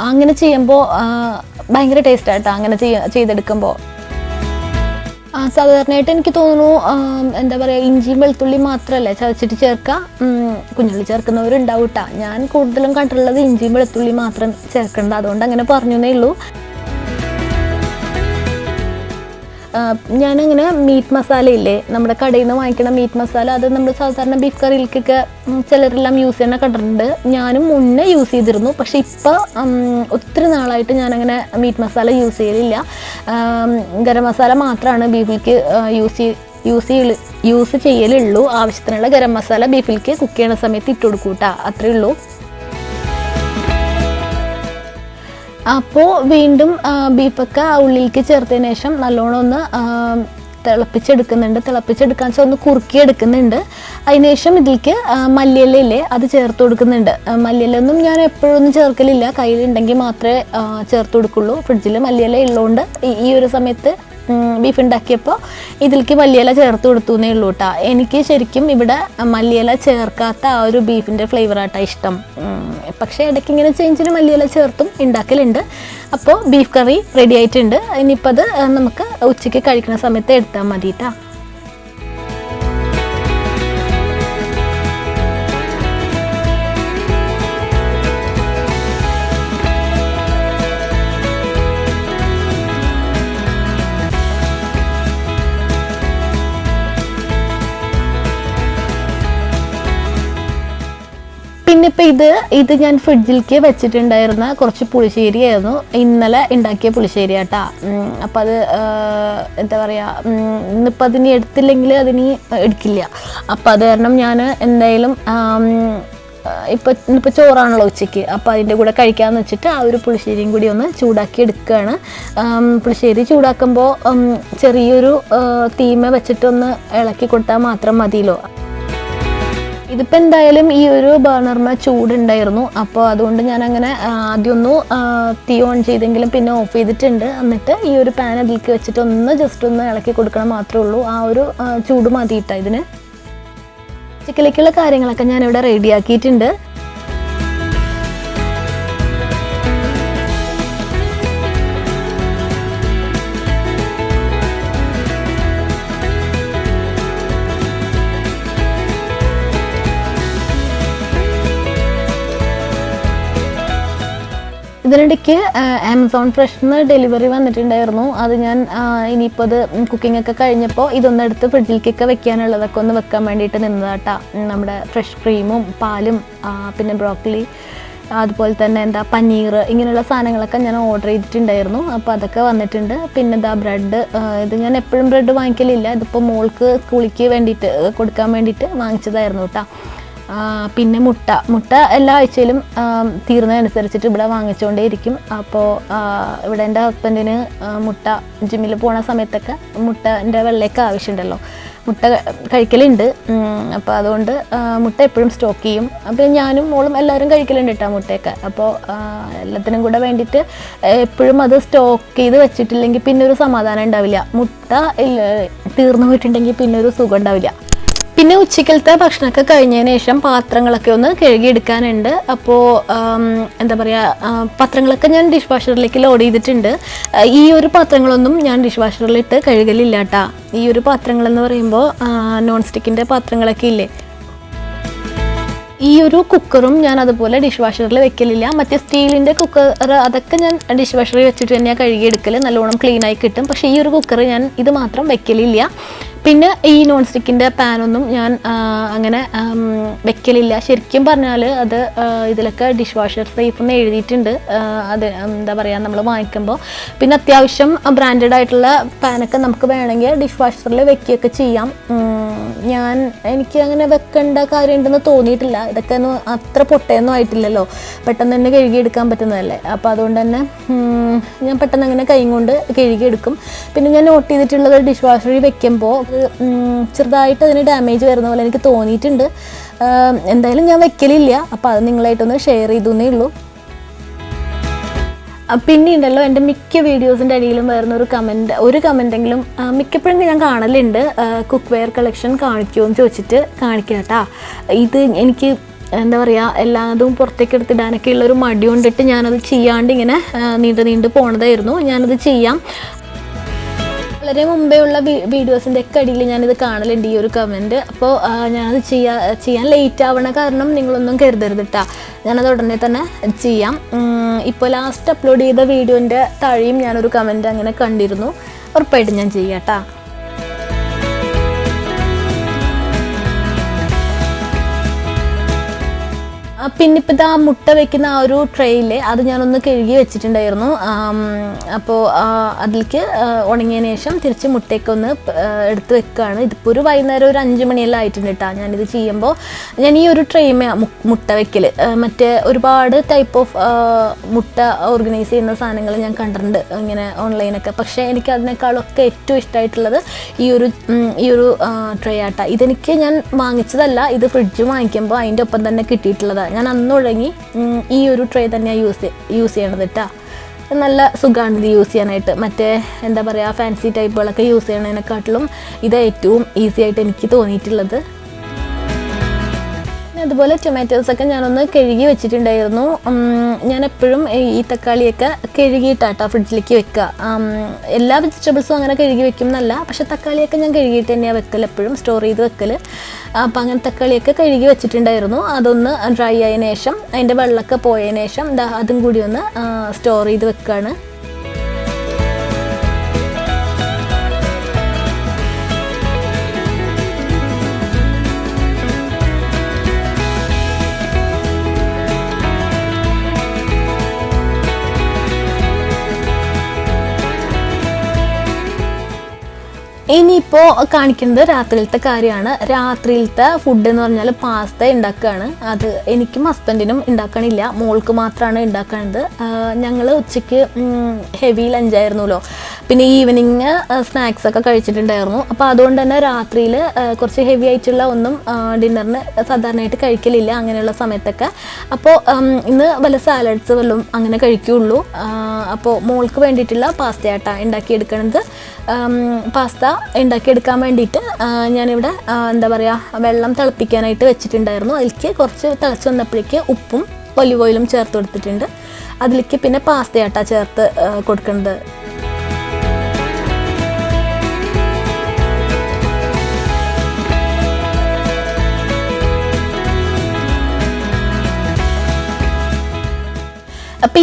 S1: അങ്ങനെ ചെയ്യുമ്പോൾ ഭയങ്കര ടേസ്റ്റായിട്ടാ അങ്ങനെ ചെയ്തെടുക്കുമ്പോൾ. സാധാരണയായിട്ട് എനിക്ക് തോന്നുന്നു എന്താ പറയുക, ഇഞ്ചിയും വെളുത്തുള്ളി മാത്രമല്ല ചതച്ചിട്ട് ചേർക്കുക, കുഞ്ഞുള്ളി ചേർക്കുന്നവരുണ്ടാവും കേട്ടോ. ഞാൻ കൂടുതലും കണ്ടിട്ടുള്ളത് ഇഞ്ചിയും വെളുത്തുള്ളി മാത്രം ചേർക്കേണ്ട, അതുകൊണ്ട് അങ്ങനെ പറഞ്ഞേ ഉള്ളൂ. ഞാനങ്ങനെ മീറ്റ് മസാല ഇല്ലേ, നമ്മുടെ കടയിൽ നിന്ന് വാങ്ങിക്കണ മീറ്റ് മസാല, അത് നമ്മൾ സാധാരണ ബീഫ് കറിയിലേക്കൊക്കെ ചിലരെല്ലാം യൂസ് ചെയ്യണ കണ്ടിട്ടുണ്ട്. ഞാനും മുന്നേ യൂസ് ചെയ്തിരുന്നു, പക്ഷേ ഇപ്പോൾ ഒത്തിരി നാളായിട്ട് ഞാനങ്ങനെ മീറ്റ് മസാല യൂസ് ചെയ്യലില്ല. ഗരം മസാല മാത്രമാണ് ബീഫിലേക്ക് യൂസ് ചെയ്യലുള്ളൂ. ആവശ്യത്തിനുള്ള ഗരം മസാല ബീഫിലേക്ക് കുക്ക് ചെയ്യണ സമയത്ത് ഇട്ട് കൊടുക്കൂട്ടാ, അത്രേ ഉള്ളൂ. അപ്പോൾ വീണ്ടും ബീഫൊക്കെ ഉള്ളിലേക്ക് ചേർത്തതിന് ശേഷം നല്ലോണം ഒന്ന് തിളപ്പിച്ചെടുക്കാൻ വെച്ചാൽ ഒന്ന് കുറുക്കിയെടുക്കുന്നുണ്ട്. അതിനുശേഷം ഇതിലേക്ക് മല്ലിയിലയില്ലേ അത് ചേർത്ത് കൊടുക്കുന്നുണ്ട്. മല്ലിയിലൊന്നും ഞാൻ എപ്പോഴൊന്നും ചേർക്കലില്ല, കയ്യിലുണ്ടെങ്കിൽ മാത്രമേ ചേർത്ത് കൊടുക്കുള്ളൂ. ഫ്രിഡ്ജിൽ മല്ലിയില ഉള്ളതുകൊണ്ട് ഈ ഒരു സമയത്ത് ബീഫ് ഉണ്ടാക്കിയപ്പോൾ ഇതിലേക്ക് മല്ലിയില ചേർത്ത് കൊടുത്തു എന്നേ ഉള്ളൂ കേട്ടോ. എനിക്ക് ശരിക്കും ഇവിടെ മല്ലിയില ചേർക്കാത്ത ആ ഒരു ബീഫിൻ്റെ ഫ്ലേവറാട്ടാ ഇഷ്ടം. പക്ഷേ ഇടയ്ക്ക് ഇങ്ങനെ ചേഞ്ചിന് മല്ലിയില ചേർത്തും ഉണ്ടാക്കലുണ്ട്. അപ്പോൾ ബീഫ് കറി റെഡി ആയിട്ടുണ്ട്. ഇനിയിപ്പോൾ അത് നമുക്ക് ഉച്ചയ്ക്ക് കഴിക്കുന്ന സമയത്ത് എടുത്താൽ മതി കേട്ടോ. പിന്നെ ഇപ്പം ഇത് ഞാൻ ഫ്രിഡ്ജിലേക്ക് വെച്ചിട്ടുണ്ടായിരുന്ന കുറച്ച് പുളിശ്ശേരി ആയിരുന്നു, ഇന്നലെ ഉണ്ടാക്കിയ പുളിശ്ശേരി ആട്ടാ. അപ്പം അത് എന്താ പറയുക, ഇന്നിപ്പോൾ അതിന് എടുത്തില്ലെങ്കിൽ അതിന് എടുക്കില്ല. അപ്പം അത് കാരണം ഞാൻ എന്തായാലും ഇന്നിപ്പോൾ ചോറാണല്ലോ ഉച്ചയ്ക്ക്, അപ്പോൾ അതിൻ്റെ കൂടെ കഴിക്കാമെന്ന് വെച്ചിട്ട് ആ ഒരു പുളിശ്ശേരിയും കൂടി ഒന്ന് ചൂടാക്കി എടുക്കുകയാണ്. പുളിശ്ശേരി ചൂടാക്കുമ്പോൾ ചെറിയൊരു തീമ വെച്ചിട്ടൊന്ന് ഇളക്കി കൊടുത്താൽ മാത്രം മതിയല്ലോ. ഇതിപ്പോൾ എന്തായാലും ഈ ഒരു ബർണർമ ചൂടുണ്ടായിരുന്നു, അപ്പോൾ അതുകൊണ്ട് ഞാനങ്ങനെ ആദ്യമൊന്നു തീ ഓൺ ചെയ്തെങ്കിലും പിന്നെ ഓഫ് ചെയ്തിട്ടുണ്ട്. എന്നിട്ട് ഈ ഒരു പാൻ അതിലേക്ക് വെച്ചിട്ട് ജസ്റ്റ് ഒന്ന് ഇളക്കി കൊടുക്കണം മാത്രമേ ഉള്ളൂ. ആ ഒരു ചൂട് മതിയിട്ടാണ് ഇതിന്. ചിക്കനിലേക്കുള്ള കാര്യങ്ങളൊക്കെ ഞാനിവിടെ റെഡിയാക്കിയിട്ടുണ്ട്. ഇതിനിടയ്ക്ക് ആമസോൺ ഫ്രഷ്ന്ന് ഡെലിവറി വന്നിട്ടുണ്ടായിരുന്നു. അത് ഞാൻ ഇനിയിപ്പോൾ അത് കുക്കിംഗ് ഒക്കെ കഴിഞ്ഞപ്പോൾ ഇതൊന്നെടുത്ത് ഫ്രിഡ്ജിലേക്കൊക്കെ വെക്കാനുള്ളതൊക്കെ ഒന്ന് വെക്കാൻ വേണ്ടിയിട്ട് നിന്നതാട്ടാ. നമ്മുടെ ഫ്രഷ് ക്രീമും പാലും പിന്നെ ബ്രോക്കലി അതുപോലെ തന്നെ പനീർ ഇങ്ങനെയുള്ള സാധനങ്ങളൊക്കെ ഞാൻ ഓർഡർ ചെയ്തിട്ടുണ്ടായിരുന്നു. അപ്പോൾ അതൊക്കെ വന്നിട്ടുണ്ട്. പിന്നെ ബ്രെഡ്, ഇത് ഞാൻ എപ്പോഴും ബ്രെഡ് വാങ്ങിക്കലില്ല, ഇതിപ്പോൾ മോൾക്ക് സ്കൂളിലേക്ക് വേണ്ടിയിട്ട് കൊടുക്കാൻ വേണ്ടിയിട്ട് വാങ്ങിച്ചതായിരുന്നു കേട്ടോ. പിന്നെ മുട്ട എല്ലാ ആഴ്ചയിലും തീർന്നതനുസരിച്ചിട്ട് ഇവിടെ വാങ്ങിച്ചുകൊണ്ടേയിരിക്കും. അപ്പോൾ ഇവിടെ എൻ്റെ ഹസ്ബൻഡിന് മുട്ട ജിമ്മിൽ പോണ സമയത്തൊക്കെ മുട്ടൻ്റെ വെള്ളയൊക്കെ ആവശ്യമുണ്ടല്ലോ, മുട്ട കഴിക്കലുണ്ട്. അപ്പോൾ അതുകൊണ്ട് മുട്ട എപ്പോഴും സ്റ്റോക്ക് ചെയ്യും. അപ്പോൾ ഞാനും മോളും എല്ലാവരും കഴിക്കലുണ്ട് കേട്ടോ മുട്ടയൊക്കെ. അപ്പോൾ എല്ലാത്തിനും കൂടെ വേണ്ടിയിട്ട് എപ്പോഴും അത് സ്റ്റോക്ക് ചെയ്ത് വെച്ചിട്ടില്ലെങ്കിൽ പിന്നെ ഒരു സമാധാനം ഉണ്ടാവില്ല. മുട്ട തീർന്നു പോയിട്ടുണ്ടെങ്കിൽ പിന്നെ ഒരു സുഖം ഉണ്ടാവില്ല. പിന്നെ ഉച്ചക്കലത്തെ ഭക്ഷണമൊക്കെ കഴിഞ്ഞതിന് ശേഷം പാത്രങ്ങളൊക്കെ ഒന്ന് കഴുകിയെടുക്കാനുണ്ട്. അപ്പോൾ എന്താ പറയുക, പാത്രങ്ങളൊക്കെ ഞാൻ ഡിഷ് വാഷറിലേക്ക് ലോഡ് ചെയ്തിട്ടുണ്ട്. ഈ ഒരു പാത്രങ്ങളൊന്നും ഞാൻ ഡിഷ് വാഷറിലിട്ട് കഴുകലില്ല കേട്ടോ. ഈ ഒരു പാത്രങ്ങളെന്ന് പറയുമ്പോൾ നോൺ സ്റ്റിക്കിൻ്റെ പാത്രങ്ങളൊക്കെ ഇല്ലേ, ഈ ഒരു കുക്കറും ഞാൻ അതുപോലെ ഡിഷ് വാഷറിൽ വെക്കലില്ല. മറ്റേ സ്റ്റീലിൻ്റെ കുക്കർ അതൊക്കെ ഞാൻ ഡിഷ് വാഷറിൽ വെച്ചിട്ട് തന്നെയാണ് കഴുകിയെടുക്കൽ, നല്ലോണം ക്ലീനായി കിട്ടും. പക്ഷേ ഈ ഒരു കുക്കർ ഞാൻ ഇത് മാത്രം വെക്കലില്ല. പിന്നെ ഈ നോൺ സ്റ്റിക്കിൻ്റെ പാനൊന്നും ഞാൻ അങ്ങനെ വെക്കലില്ല. ശരിക്കും പറഞ്ഞാൽ അത് ഇതിലൊക്കെ ഡിഷ് വാഷർ സേഫ് എന്ന് എഴുതിയിട്ടുണ്ട്. അത് എന്താ പറയുക, നമ്മൾ വാങ്ങിക്കുമ്പോൾ പിന്നെ അത്യാവശ്യം ബ്രാൻഡഡ് ആയിട്ടുള്ള പാനൊക്കെ നമുക്ക് വേണമെങ്കിൽ ഡിഷ് വാഷറിൽ വെക്കുകയൊക്കെ ചെയ്യാം. എനിക്ക് അങ്ങനെ വെക്കേണ്ട കാര്യമുണ്ടെന്ന് തോന്നിയിട്ടില്ല. ഇതൊക്കെ ഒന്നും അത്ര പൊട്ടയൊന്നും ആയിട്ടില്ലല്ലോ, പെട്ടെന്ന് തന്നെ കഴുകിയെടുക്കാൻ പറ്റുന്നതല്ലേ. അപ്പോൾ അതുകൊണ്ട് തന്നെ ഞാൻ പെട്ടെന്ന് അങ്ങനെ കൈ കൊണ്ട് കഴുകിയെടുക്കും. പിന്നെ ഞാൻ നോട്ട് ചെയ്തിട്ടുള്ളത് ഡിഷ് വാഷറിൽ വെക്കുമ്പോൾ ചെറുതായിട്ട് അതിന് ഡാമേജ് വരുന്ന പോലെ എനിക്ക് തോന്നിയിട്ടുണ്ട്. എന്തായാലും ഞാൻ വെക്കലില്ല. അപ്പോൾ അത് നിങ്ങളായിട്ടൊന്ന് ഷെയർ ചെയ്തേ ഉള്ളൂ. പിന്നെ ഉണ്ടല്ലോ, എൻ്റെ മിക്ക വീഡിയോസിൻ്റെ അടിയിലും വരുന്ന ഒരു കമൻറ്റെങ്കിലും മിക്കപ്പോഴും ഞാൻ കാണലുണ്ട്, കുക്ക് വെയർ കളക്ഷൻ കാണിക്കുമോ ചോദിച്ചിട്ട്. കാണിക്കാം കേട്ടോ. ഇത് എനിക്ക് എന്താ പറയുക, എല്ലാതും പുറത്തേക്ക് എടുത്തിടാനൊക്കെ ഉള്ളൊരു മടി കൊണ്ടിട്ട് ഞാനത് ചെയ്യാണ്ട് ഇങ്ങനെ നീണ്ടു പോണതായിരുന്നു. ഞാനത് ചെയ്യാം. വളരെ മുമ്പേ ഉള്ള വീഡിയോസിൻ്റെ ഒക്കെ അടിയിൽ ഞാനിത് കാണലുണ്ട്, ഈ ഒരു കമൻറ്റ്. അപ്പോൾ ഞാനത് ചെയ്യാൻ ലേറ്റ് ആവണ കാരണം നിങ്ങളൊന്നും കരുതരുത് കേട്ടോ. ഞാനത് ഉടനെ തന്നെ ചെയ്യാം. ഇപ്പോൾ ലാസ്റ്റ് അപ്ലോഡ് ചെയ്ത വീഡിയോൻ്റെ താഴെയും ഞാനൊരു കമൻറ്റ് അങ്ങനെ കണ്ടിരുന്നു. ഉറപ്പായിട്ടും ഞാൻ ചെയ്യാം കേട്ടോ. പിന്നെ ഇപ്പോൾ ഇതാ മുട്ട വെക്കുന്ന ആ ഒരു ട്രേയിലെ അത് ഞാനൊന്ന് കഴുകി വെച്ചിട്ടുണ്ടായിരുന്നു. അപ്പോൾ അതിലേക്ക് ഉണങ്ങിയതിന് ശേഷം തിരിച്ച് മുട്ടയൊക്കെ ഒന്ന് എടുത്ത് വെക്കുകയാണ്. ഇതിപ്പോൾ ഒരു വൈകുന്നേരം ഒരു 5 മണിയെല്ലാം ആയിട്ടുണ്ട് കേട്ടോ ഞാനിത് ചെയ്യുമ്പോൾ. ഞാൻ ഈ ഒരു ട്രെയിമേ മുട്ട വെക്കൽ, മറ്റേ ഒരുപാട് ടൈപ്പ് ഓഫ് മുട്ട ഓർഗനൈസ് ചെയ്യുന്ന സാധനങ്ങൾ ഞാൻ കണ്ടിട്ടുണ്ട് ഇങ്ങനെ ഓൺലൈനൊക്കെ. പക്ഷേ എനിക്ക് അതിനേക്കാളൊക്കെ ഏറ്റവും ഇഷ്ടമായിട്ടുള്ളത് ഈ ഒരു ട്രേ ആട്ടാ. ഇതെനിക്ക് ഞാൻ വാങ്ങിച്ചതല്ല, ഇത് ഫ്രിഡ്ജ് വാങ്ങിക്കുമ്പോൾ അതിൻ്റെ ഒപ്പം തന്നെ കിട്ടിയിട്ടുള്ളതാണ്. ഞാൻ അന്നൊഴങ്ങി ഈ ഒരു ട്രേ തന്നെയാണ് യൂസ് ചെയ്യണത് കേട്ടോ. നല്ല സുഖമാണ് ഇത് യൂസ് ചെയ്യാനായിട്ട്. മറ്റേ എന്താ പറയുക, ഫാൻസി ടൈപ്പുകളൊക്കെ യൂസ് ചെയ്യണതിനെക്കാട്ടിലും ഇത് ഏറ്റവും ഈസി ആയിട്ട് എനിക്ക് തോന്നിയിട്ടുള്ളത്. അതുപോലെ ടൊമാറ്റോസൊക്കെ ഞാനൊന്ന് കഴുകി വെച്ചിട്ടുണ്ടായിരുന്നു. ഞാൻ എപ്പോഴും ഈ തക്കാളിയൊക്കെ കഴുകിയിട്ടാട്ടോ ഫ്രിഡ്ജിലേക്ക് വെക്കുക. എല്ലാ വെജിറ്റബിൾസും അങ്ങനെ കഴുകി വെക്കും എന്നല്ല, പക്ഷേ തക്കാളിയൊക്കെ ഞാൻ കഴുകിയിട്ട് തന്നെയാണ് വെക്കൽ, എപ്പോഴും സ്റ്റോർ ചെയ്ത് വെക്കൽ. അപ്പം അങ്ങനെ തക്കാളിയൊക്കെ കഴുകി വെച്ചിട്ടുണ്ടായിരുന്നു. അതൊന്ന് ഡ്രൈ ആയതിനു ശേഷം അതിൻ്റെ വെള്ളമൊക്കെ പോയതിനു ശേഷം അതും കൂടി ഒന്ന് സ്റ്റോർ ചെയ്ത് വെക്കുകയാണ്. ഇനിയിപ്പോൾ കാണിക്കുന്നത് രാത്രിയിലത്തെ കാര്യമാണ്. രാത്രിയിലത്തെ ഫുഡ് എന്ന് പറഞ്ഞാൽ പാസ്ത ഉണ്ടാക്കുകയാണ്. അത് എനിക്കും ഹസ്ബൻഡിനും ഉണ്ടാക്കണില്ല, മോൾക്ക് മാത്രമാണ് ഉണ്ടാക്കുന്നത്. ഞങ്ങൾ ഉച്ചയ്ക്ക് ഹെവി ലഞ്ചായിരുന്നല്ലോ, പിന്നെ ഈവനിങ് സ്നാക്സൊക്കെ കഴിച്ചിട്ടുണ്ടായിരുന്നു. അപ്പോൾ അതുകൊണ്ട് തന്നെ രാത്രിയിൽ കുറച്ച് ഹെവി ആയിട്ടുള്ള ഒന്നും ഡിന്നറിന് സാധാരണയായിട്ട് കഴിക്കലില്ല അങ്ങനെയുള്ള സമയത്തൊക്കെ. അപ്പോൾ ഇന്ന് വല്ല സാലഡ്സ് വല്ലതും അങ്ങനെ കഴിക്കുകയുള്ളൂ. അപ്പോൾ മോൾക്ക് വേണ്ടിയിട്ടുള്ള പാസ്തയാട്ടാണ് ഉണ്ടാക്കിയെടുക്കണത്. പാസ്ത ഉണ്ടാക്കിയെടുക്കാൻ വേണ്ടിയിട്ട് ഞാനിവിടെ എന്താ പറയുക, വെള്ളം തിളപ്പിക്കാനായിട്ട് വെച്ചിട്ടുണ്ടായിരുന്നു. അതിലേക്ക് കുറച്ച് തിളച്ച് വന്നപ്പോഴേക്ക് ഉപ്പും ഒലിവ് ഓയിലും ചേർത്ത് കൊടുത്തിട്ടുണ്ട്. അതിലേക്ക് പിന്നെ പാസ്തയാട്ടാണ് ചേർത്ത് കൊടുക്കുന്നത്. അപ്പോൾ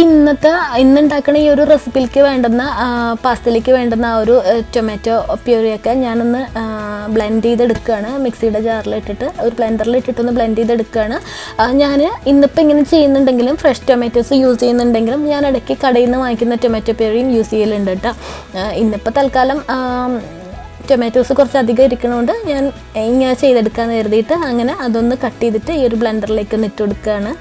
S1: ഇന്നുണ്ടാക്കുന്ന ഈ ഒരു റെസിപ്പിയിലേക്ക് വേണ്ടുന്ന പാസ്തയിലേക്ക് വേണ്ടുന്ന ആ ഒരു ടൊമാറ്റോ പ്യൂരിയൊക്കെ ഞാനൊന്ന് ബ്ലെൻഡ് ചെയ്തെടുക്കുകയാണ്. മിക്സിയുടെ ജാറിലിട്ടിട്ട് ഒരു ബ്ലെൻഡറിൽ ഇട്ടിട്ടൊന്ന് ബ്ലെൻഡ് ചെയ്തെടുക്കുകയാണ്. ഞാൻ ഇന്നിപ്പോൾ ഇങ്ങനെ ചെയ്യുന്നുണ്ടെങ്കിലും ഫ്രഷ് ടൊമാറ്റോസ് യൂസ് ചെയ്യുന്നുണ്ടെങ്കിലും ഞാൻ ഇടയ്ക്ക് കടയിൽ നിന്ന് വാങ്ങിക്കുന്ന ടൊമാറ്റോ പ്യൂരിയും യൂസ് ചെയ്യലുണ്ട് കേട്ടോ. ഇന്നിപ്പോൾ തൽക്കാലം ടൊമാറ്റോസ് കുറച്ച് അധികം ഇരിക്കണതുകൊണ്ട് ഞാൻ ഇങ്ങനെ ചെയ്തെടുക്കാമെന്ന് കരുതിയിട്ട് അങ്ങനെ അതൊന്ന് കട്ട് ചെയ്തിട്ട് ഈ ഒരു ബ്ലെൻഡറിലേക്ക് ഒന്ന് ഇട്ട് കൊടുക്കുകയാണ്.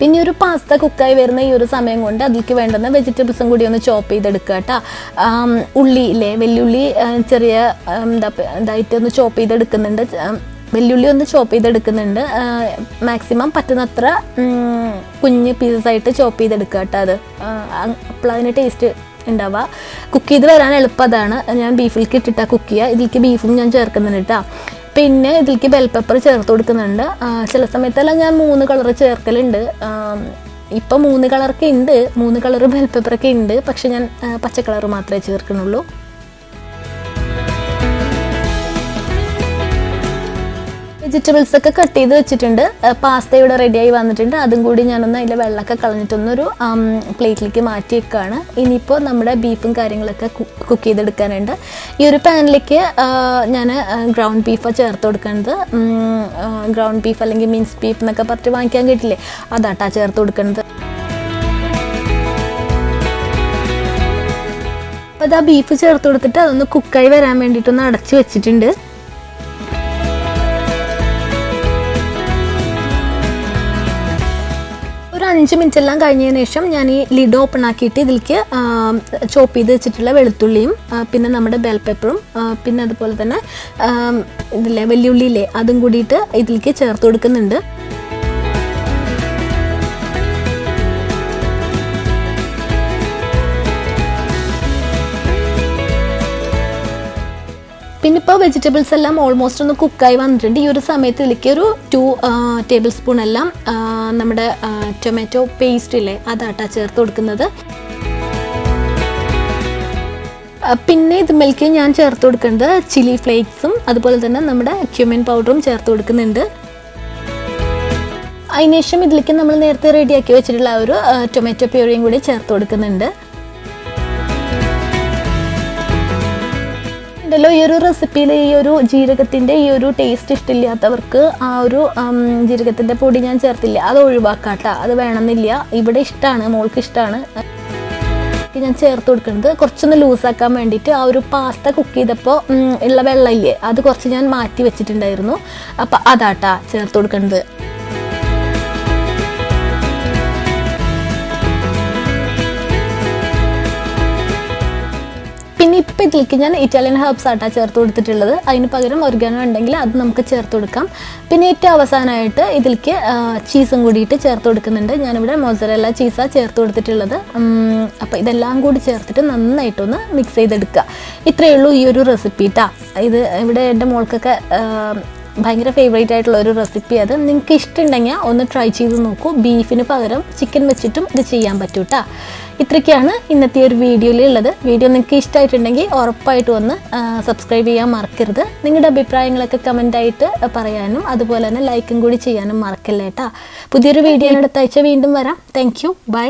S1: പിന്നെ ഒരു പാസ്ത കുക്കായി വരുന്ന ഈ ഒരു സമയം കൊണ്ട് അതിലേക്ക് വേണ്ടുന്ന വെജിറ്റബിൾസും കൂടി ഒന്ന് ചോപ്പ് ചെയ്തെടുക്കുക കേട്ടോ. ഉള്ളി ഇല്ലേ, വെല്ലുള്ളി ചെറിയ ഇതായിട്ട് ഒന്ന് ചോപ്പ് ചെയ്തെടുക്കുന്നുണ്ട്. വെല്ലുള്ളി ഒന്ന് ചോപ്പ് ചെയ്തെടുക്കുന്നുണ്ട്. മാക്സിമം പറ്റുന്നത്ര കുഞ്ഞ് പീസസായിട്ട് ചോപ്പ് ചെയ്തെടുക്കുക കേട്ടോ. അത് അപ്പോൾ അതിന് ടേസ്റ്റ് ഉണ്ടാവുക. കുക്ക് ചെയ്ത് വരാൻ എളുപ്പം അതാണ്. ഞാൻ ബീഫിലേക്ക് ഇട്ടിട്ടാണ് കുക്ക് ചെയ്യുക. ഇതിലേക്ക് ബീഫും ഞാൻ ചേർക്കുന്നുണ്ട് കേട്ടോ. പിന്നെ ഇതിലേക്ക് ബെൽ പെപ്പർ ചേർത്ത് കൊടുക്കുന്നുണ്ട്. ചില സമയത്തെല്ലാം ഞാൻ 3 കളർ ചേർക്കലുണ്ട്. ഇപ്പം 3 കളറൊക്കെ ഉണ്ട്, 3 കളർ ബെൽ പെപ്പറൊക്കെ ഉണ്ട്. പക്ഷെ ഞാൻ പച്ച കളർ മാത്രമേ ചേർക്കുന്നുള്ളൂ. വെജിറ്റബിൾസ് ഒക്കെ കട്ട് ചെയ്ത് വെച്ചിട്ടുണ്ട്. പാസ്ത ഇവിടെ റെഡിയായി വന്നിട്ടുണ്ട്. അതും കൂടി ഞാനൊന്ന് അതിൻ്റെ വെള്ളമൊക്കെ കളഞ്ഞിട്ടൊന്നൊരു പ്ലേറ്റിലേക്ക് മാറ്റി വെക്കുകയാണ്. ഇനിയിപ്പോൾ നമ്മുടെ ബീഫും കാര്യങ്ങളൊക്കെ കുക്ക് ചെയ്തെടുക്കാനുണ്ട്. ഈ ഒരു പാനിലേക്ക് ഞാൻ ഗ്രൗണ്ട് ബീഫാണ് ചേർത്ത് കൊടുക്കുന്നത്. ഗ്രൗണ്ട് ബീഫ് അല്ലെങ്കിൽ മിൻസ് ബീഫ് എന്നൊക്കെ പറഞ്ഞിട്ട് വാങ്ങിക്കാൻ കിട്ടില്ലേ, അതാട്ടാ ചേർത്ത് കൊടുക്കുന്നത്. അപ്പോൾ അത് ആ ബീഫ് ചേർത്ത് കൊടുത്തിട്ട് അതൊന്ന് കുക്കായി വരാൻ വേണ്ടിയിട്ടൊന്ന് അടച്ച് വെച്ചിട്ടുണ്ട്. ഒരു 5 മിനിറ്റ് എല്ലാം കഴിഞ്ഞതിന് ശേഷം ഞാൻ ഈ ലിഡ് ഓപ്പൺ ആക്കിയിട്ട് ഇതിലേക്ക് ചോപ്പ് ചെയ്ത് വെച്ചിട്ടുള്ള വെളുത്തുള്ളിയും പിന്നെ നമ്മുടെ ബെൽ പെപ്പറും പിന്നെ അതുപോലെ തന്നെ ഇതില്ലേ വെല്ലുള്ളിയില്ലേ അതും കൂടിയിട്ട് ഇതിലേക്ക് ചേർത്ത് കൊടുക്കുന്നുണ്ട്. പിന്നെ ഇപ്പോൾ വെജിറ്റബിൾസ് എല്ലാം ഓൾമോസ്റ്റ് ഒന്ന് കുക്കായി വന്നിട്ടുണ്ട്. ഈ ഒരു സമയത്ത് ഇതിലേക്ക് ഒരു 2 ടേബിൾ സ്പൂൺ എല്ലാം നമ്മുടെ ടൊമാറ്റോ പേസ്റ്റ് ഇല്ലേ അതാട്ടാ ചേർത്ത് കൊടുക്കുന്നത്. പിന്നെ ഇതിലേക്ക് ഞാൻ ചേർത്ത് കൊടുക്കുന്നത് ചില്ലി ഫ്ലേക്സും അതുപോലെ തന്നെ നമ്മുടെ ക്യുമിൻ പൗഡറും ചേർത്ത് കൊടുക്കുന്നുണ്ട്. അതിനുശേഷം ഇതിലേക്ക് നമ്മൾ നേരത്തെ റെഡിയാക്കി വെച്ചിട്ടുള്ള ഒരു ടൊമാറ്റോ പ്യൂരിയും കൂടി ചേർത്ത് കൊടുക്കുന്നുണ്ട്. ഉണ്ടല്ലോ ഈ ഒരു റെസിപ്പിയിൽ ഈ ഒരു ജീരകത്തിൻ്റെ ഈ ഒരു ടേസ്റ്റ് ഇഷ്ടമില്ലാത്തവർക്ക് ആ ഒരു ജീരകത്തിൻ്റെ പൊടി ഞാൻ ചേർത്തില്ല, അത് ഒഴിവാക്കാട്ടോ, അത് വേണമെന്നില്ല. ഇവിടെ ഇഷ്ടമാണ്, മോൾക്ക് ഇഷ്ടമാണ്. ഞാൻ ചേർത്ത് കൊടുക്കുന്നത് കുറച്ചൊന്ന് ലൂസാക്കാൻ വേണ്ടിയിട്ട് ആ ഒരു പാസ്ത കുക്ക് ചെയ്തപ്പോൾ ഉള്ള വെള്ളമില്ലേ അത് കുറച്ച് ഞാൻ മാറ്റി വെച്ചിട്ടുണ്ടായിരുന്നു. അപ്പം അതാട്ടാ ചേർത്ത് കൊടുക്കുന്നത്. പിന്നെ ഇപ്പം ഇതിലേക്ക് ഞാൻ ഇറ്റാലിയൻ ഹെർബ്സ് ആട്ടാ ചേർത്ത് കൊടുത്തിട്ടുള്ളത്. അതിന് പകരം ഒറിഗാനോ ഉണ്ടെങ്കിൽ അത് നമുക്ക് ചേർത്ത് കൊടുക്കാം. പിന്നെ ഏറ്റവും അവസാനമായിട്ട് ഇതിലേക്ക് ചീസും കൂടിയിട്ട് ചേർത്ത് കൊടുക്കുന്നുണ്ട്. ഞാനിവിടെ മൊസറല്ല ചീസാണ് ചേർത്ത് കൊടുത്തിട്ടുള്ളത്. അപ്പോൾ ഇതെല്ലാം കൂടി ചേർത്തിട്ട് നന്നായിട്ടൊന്ന് മിക്സ് ചെയ്തെടുക്കുക. ഇത്രയേ ഉള്ളൂ ഈ ഒരു റെസിപ്പി ട്ടാ. ഇത് ഇവിടെ എൻ്റെ മോൾക്കൊക്കെ ഭയങ്കര ഫേവറേറ്റ് ആയിട്ടുള്ള ഒരു റെസിപ്പി. അത് നിങ്ങൾക്ക് ഇഷ്ടമുണ്ടെങ്കിൽ ഒന്ന് ട്രൈ ചെയ്ത് നോക്കൂ. ബീഫിന് പകരം ചിക്കൻ വെച്ചിട്ടും ഇത് ചെയ്യാൻ പറ്റൂ ട്ടാ. ഇത്രയ്ക്കാണ് ഇന്നത്തെ ഒരു വീഡിയോയിലുള്ളത്. വീഡിയോ നിങ്ങൾക്ക് ഇഷ്ടമായിട്ടുണ്ടെങ്കിൽ ഉറപ്പായിട്ടും ഒന്ന് സബ്സ്ക്രൈബ് ചെയ്യാൻ മറക്കരുത്. നിങ്ങളുടെ അഭിപ്രായങ്ങളൊക്കെ കമൻ്റായിട്ട് പറയാനും അതുപോലെ തന്നെ ലൈക്കും കൂടി ചെയ്യാനും മറക്കല്ലേ കേട്ടോ. പുതിയൊരു വീഡിയോ അടുത്ത ആഴ്ച വീണ്ടും വരാം. Thank you, by.